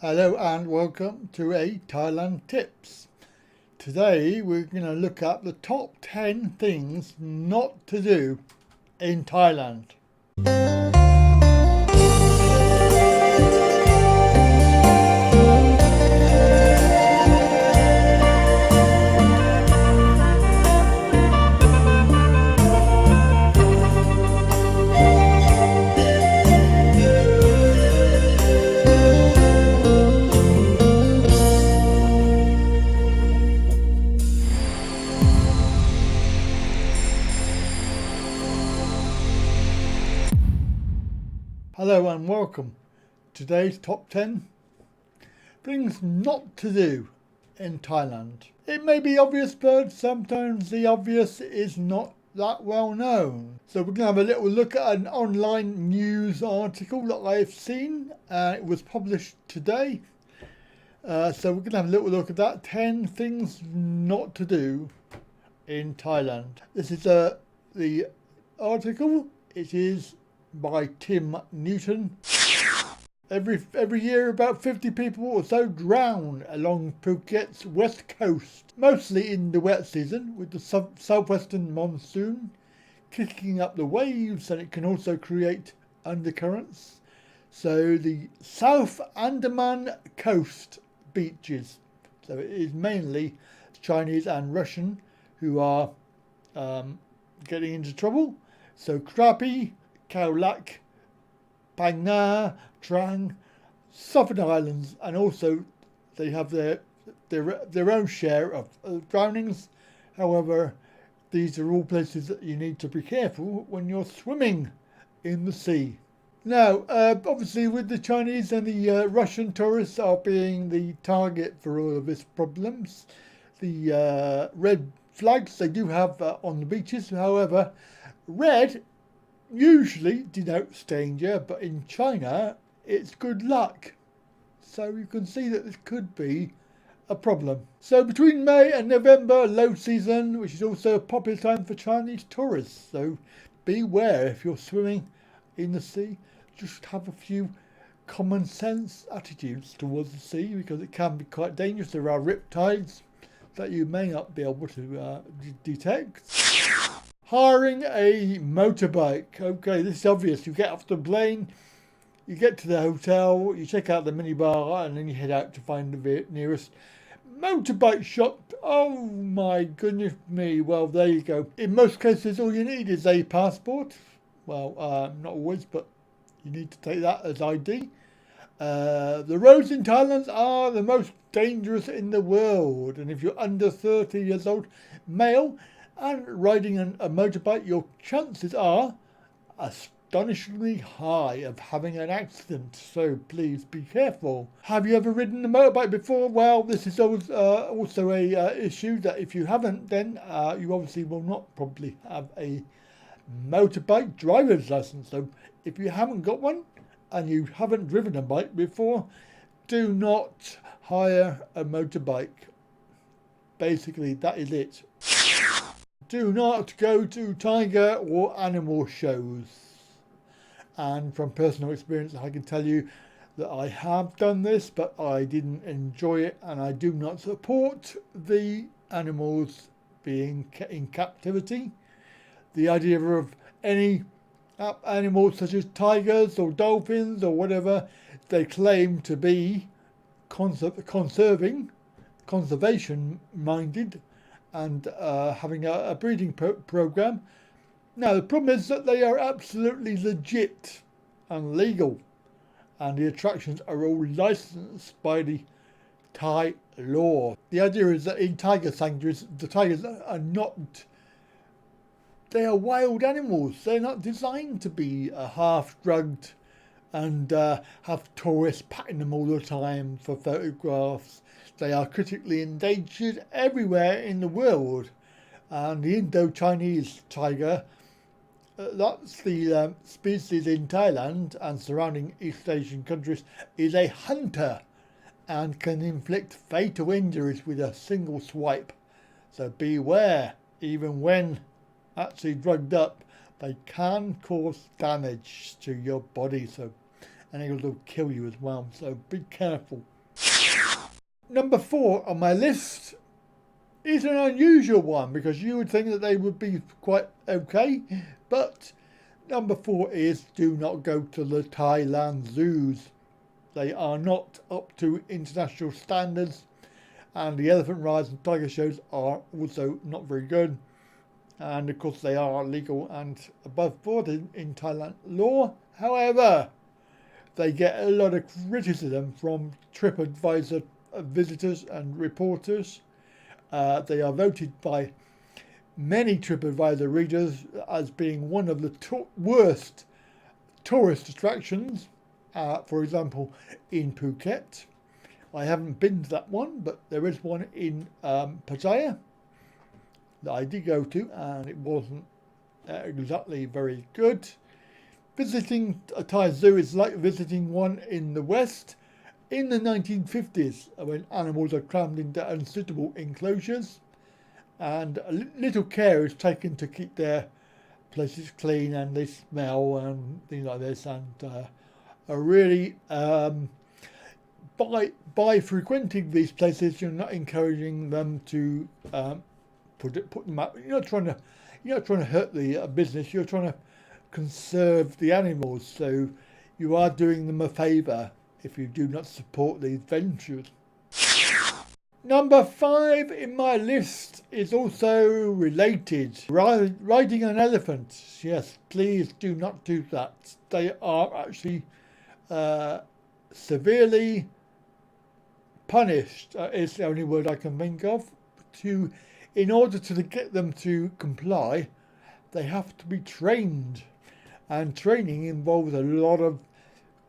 Hello and welcome to a Thailand Tips. Today we're going to look at the top 10 things not to do in Thailand. Hello and welcome. Today's top 10 things not to do in Thailand. It may be obvious, but sometimes the obvious is not that well known. So we're going to have a little look at an online news article that I've seen. It was published today. So we're going to have a little look at that. 10 things not to do in Thailand. This is the article. It is by Tim Newton. Every year about 50 people or so drown along Phuket's west coast, mostly in the wet season with the southwestern monsoon kicking up the waves, and it can also create undercurrents. So the South Andaman coast beaches, so it is mainly Chinese and Russian who are getting into trouble. So Krabi, Khao Lak, Phang Nga, Trang, Southern Islands, and also they have their own share of drownings. However, these are all places that you need to be careful when you're swimming in the sea. Now, obviously with the Chinese and the Russian tourists are being the target for all of these problems. The red flags they do have on the beaches, however, red usually denotes danger, but in China it's good luck. So you can see that this could be a problem. So between May and November, low season, which is also a popular time for Chinese tourists. So beware if you're swimming in the sea. Just have a few common sense attitudes towards the sea, because it can be quite dangerous. There are riptides that you may not be able to detect. Hiring a motorbike. Okay, this is obvious. You get off the plane, you get to the hotel, you check out the minibar, and then you head out to find the nearest motorbike shop. Oh my goodness me. Well, there you go. In most cases, all you need is a passport. Well, not always, but you need to take that as ID. The roads in Thailand are the most dangerous in the world. And if you're under 30 years old, male, and riding a motorbike, your chances are astonishingly high of having an accident, so please be careful. Have you ever ridden a motorbike before? Well, this is also a issue that if you haven't, then you obviously will not probably have a motorbike driver's license. So if you haven't got one and you haven't driven a bike before, do not hire a motorbike. Basically, that is it. Do not go to tiger or animal shows. And from personal experience, I can tell you that I have done this, but I didn't enjoy it, and I do not support the animals being in captivity. The idea of any animals such as tigers or dolphins or whatever they claim to be conservation minded, and having a breeding program. Now, the problem is that they are absolutely legit and legal, and the attractions are all licensed by the Thai law. The idea is that in tiger sanctuaries, the tigers are not, they are wild animals. They're not designed to be half-drugged and have tourists patting them all the time for photographs. They are critically endangered everywhere in the world. And the Indo-Chinese tiger, that's the species in Thailand and surrounding East Asian countries, is a hunter and can inflict fatal injuries with a single swipe. So beware, even when actually drugged up, they can cause damage to your body. So and they'll kill you as well, so be careful. Number 4 on my list is an unusual one, because you would think that they would be quite okay, but number 4 is do not go to the Thailand zoos. They are not up to international standards, and the elephant rides and tiger shows are also not very good. And of course they are illegal and above board in Thailand law. However, they get a lot of criticism from TripAdvisor visitors and reporters. They are voted by many TripAdvisor readers as being one of the worst tourist attractions. For example, in Phuket. I haven't been to that one, but there is one in Pattaya that I did go to, and it wasn't exactly very good. Visiting a Thai zoo is like visiting one in the West in the 1950s, when animals are crammed into unsuitable enclosures, and little care is taken to keep their places clean, and they smell and things like this, and are really by frequenting these places, you're not encouraging them to put them out. You're not trying to hurt the business. You're trying to conserve the animals. So you are doing them a favour if you do not support these ventures. Number 5 in my list is also related. Riding an elephant. Yes, please do not do that. They are actually severely punished, is the only word I can think of. In order to get them to comply, they have to be trained, and training involves a lot of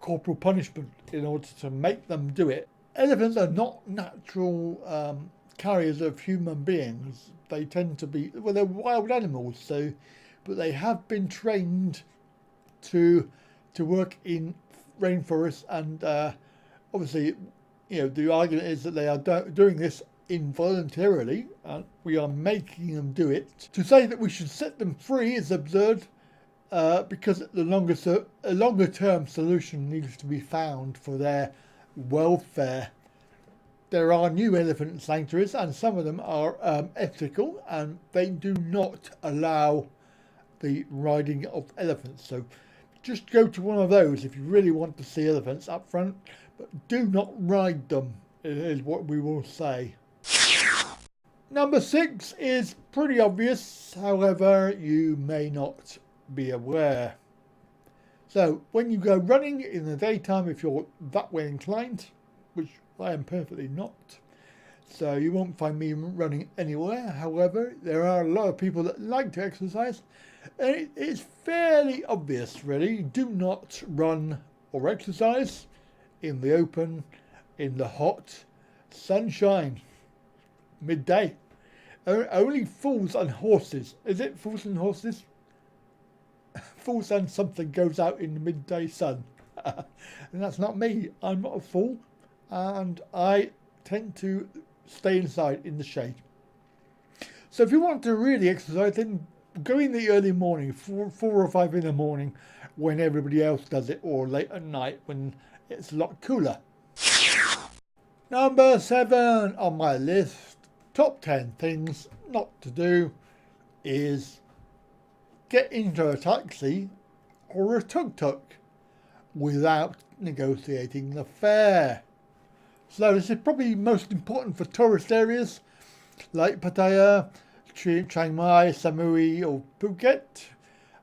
corporal punishment in order to make them do it. Elephants are not natural carriers of human beings. They tend to be, well, they're wild animals, but they have been trained to work in rainforests, and obviously, the argument is that they are doing this involuntarily, and we are making them do it. To say that we should set them free is absurd, because a longer term solution needs to be found for their welfare. There are new elephant sanctuaries, and some of them are ethical, and they do not allow the riding of elephants. So just go to one of those if you really want to see elephants up front, but do not ride them, is what we will say. Number 6 is pretty obvious, however, you may not be aware. So when you go running in the daytime, if you're that way inclined, which I am perfectly not, so you won't find me running anywhere. However, there are a lot of people that like to exercise, and it's fairly obvious, really. Do not run or exercise in the open, in the hot sunshine, midday. Only fools and horses. Is it fools and horses? Fools and something goes out in the midday sun. And that's not me. I'm not a fool, and I tend to stay inside in the shade. So if you want to really exercise, then go in the early morning, 4 or 5 in the morning, when everybody else does it, or late at night when it's a lot cooler. Number 7 on my list, top 10 things not to do, is get into a taxi or a tuk-tuk without negotiating the fare. So this is probably most important for tourist areas like Pattaya, Chiang Mai, Samui or Phuket.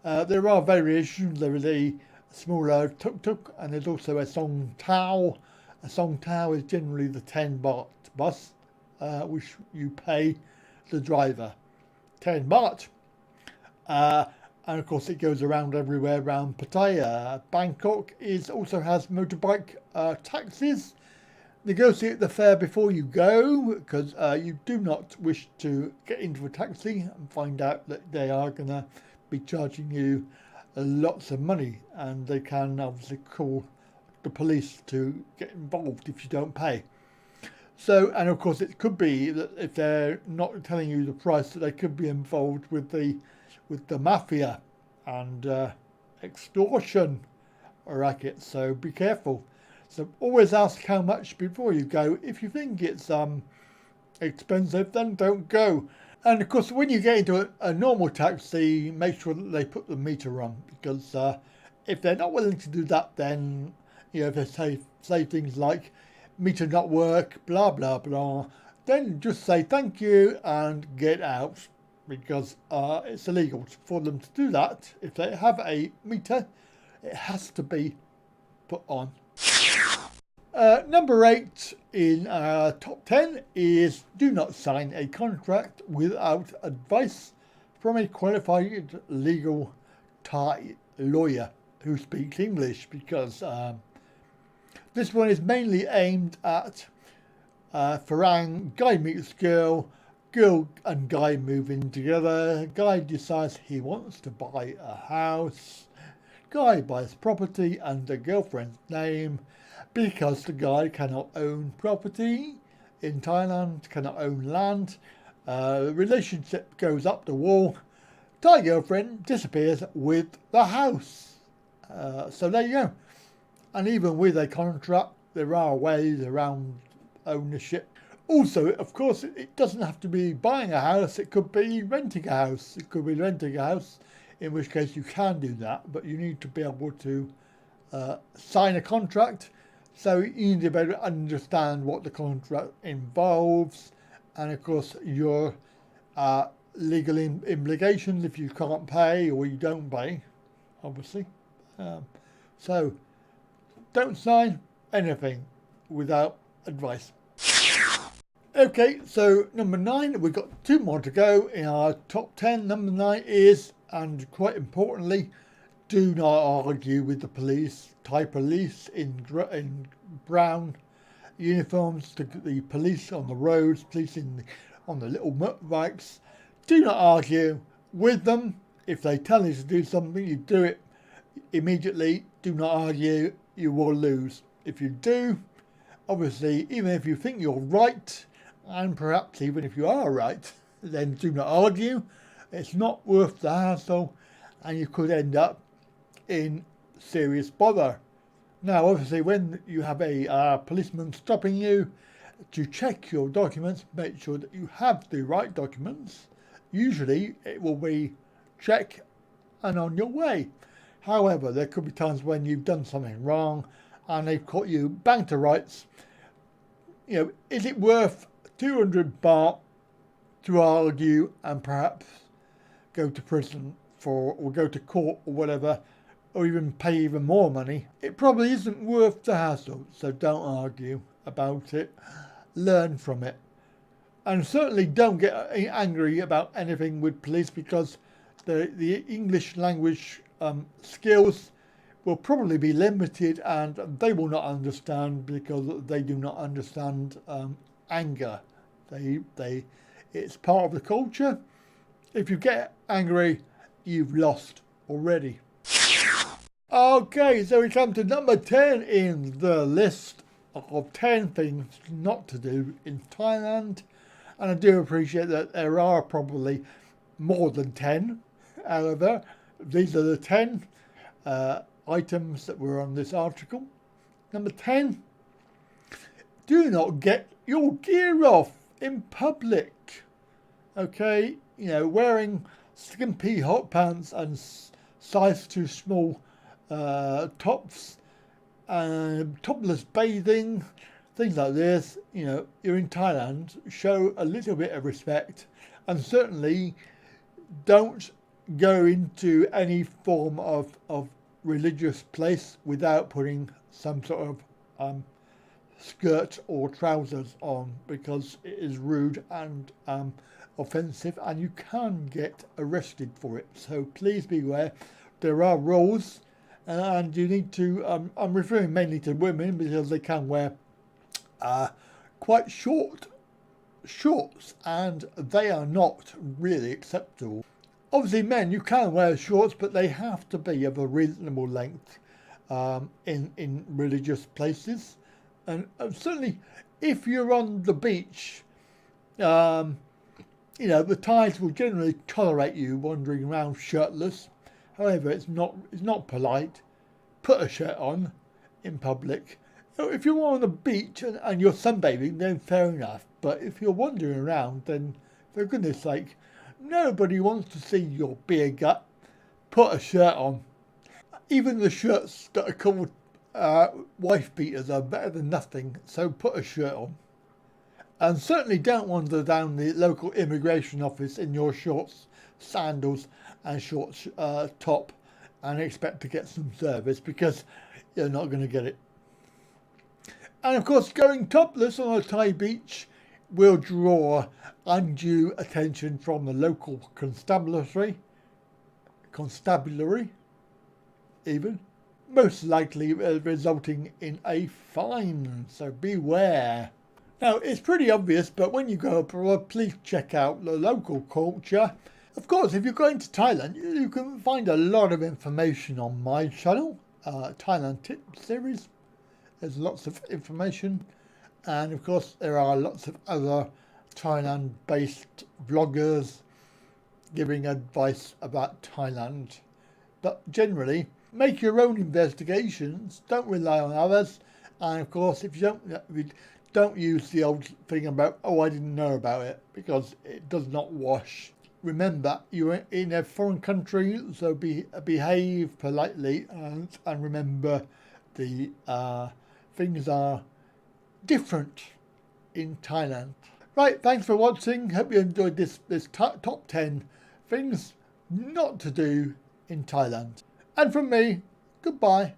There are variations. There is a smaller tuk-tuk, and there's also a song tao. A song tao is generally the 10 baht bus, which you pay the driver 10 baht. And of course it goes around everywhere around Pattaya. Bangkok also has motorbike taxis. Negotiate the fare before you go, because you do not wish to get into a taxi and find out that they are going to be charging you lots of money, and they can obviously call the police to get involved if you don't pay. So, and of course it could be that if they're not telling you the price, that they could be involved with the mafia and extortion. racket, so be careful. So always ask how much before you go. If you think it's expensive, then don't go. And of course, when you get into a normal taxi, make sure that they put the meter on, because if they're not willing to do that, then if they say things like meter not work, blah blah blah, then just say thank you and get out, because it's illegal for them to do that. If they have a meter, it has to be put on. Number 8 in our top 10 is do not sign a contract without advice from a qualified legal Thai lawyer who speaks English, because this one is mainly aimed at Farang. Guy meets girl, girl and guy move in together, guy decides he wants to buy a house, guy buys property under girlfriend's name, because the guy cannot own property in Thailand, cannot own land. Relationship goes up the wall. Thai girlfriend disappears with the house. So there you go. And even with a contract, there are ways around ownership. Also, of course, it doesn't have to be buying a house. It could be renting a house. It could be renting a house, in which case you can do that, but you need to be able to sign a contract. So you need to be able to understand what the contract involves, and of course your legal implications if you can't pay or you don't pay, obviously. So don't sign anything without advice. Okay, so number 9, we've got 2 more to go in our top 10. Number 9 is, and quite importantly, do not argue with the police. Thai police in brown uniforms, the police on the roads, police on the little motorbikes. Do not argue with them. If they tell you to do something, you do it immediately. Do not argue, you will lose. If you do, obviously, even if you think you're right, and perhaps even if you are right, then do not argue. It's not worth the hassle, and you could end up in serious bother. Now, obviously, when you have a policeman stopping you to check your documents, make sure that you have the right documents. Usually, it will be check and on your way. However, there could be times when you've done something wrong and they've caught you bang to rights. Is it worth 200 baht to argue and perhaps go to prison or go to court or whatever, or even pay even more money? It probably isn't worth the hassle, so don't argue about it. Learn from it. And certainly don't get angry about anything with police, because the English language skills will probably be limited, and they will not understand, because they do not understand anger. It's part of the culture. If you get angry, you've lost already. Okay, so we come to number 10 in the list of 10 things not to do in Thailand. And I do appreciate that there are probably more than 10. However, these are the 10 items that were on this article. Number 10, do not get your gear off in public. Okay, wearing skimpy hot pants and size too small tops, topless bathing, things like this. You're in Thailand, show a little bit of respect, and certainly don't go into any form of religious place without putting some sort of skirt or trousers on, because it is rude and offensive, and you can get arrested for it. So please beware. There are rules, and you need to, I'm referring mainly to women, because they can wear quite short shorts, and they are not really acceptable. Obviously, men, you can wear shorts, but they have to be of a reasonable length in religious places. And certainly, if you're on the beach, the Thais will generally tolerate you wandering around shirtless. However, it's not polite. put a shirt on in public. If you're on the beach and you're sunbathing, then fair enough. But if you're wandering around, then for goodness sake, nobody wants to see your beer gut. Put a shirt on. Even the shirts that are called wife beaters are better than nothing, so put a shirt on. And certainly don't wander down the local immigration office in your shorts, sandals and short top and expect to get some service, because you're not going to get it. And of course, going topless on a Thai beach will draw undue attention from the local constabulary even, most likely resulting in a fine, so beware. Now, it's pretty obvious, but when you go abroad, please check out the local culture. Of course, if you're going to Thailand, you can find a lot of information on my channel, Thailand Tip Series. There's lots of information, and of course there are lots of other Thailand-based vloggers giving advice about Thailand. But generally, make your own investigations, don't rely on others, and of course if you don't use the old thing about, oh, I didn't know about it, because it does not wash. Remember, you're in a foreign country, so behave politely, and remember the things are different in Thailand. Right, thanks for watching. Hope you enjoyed this top 10 things not to do in Thailand. And from me, goodbye.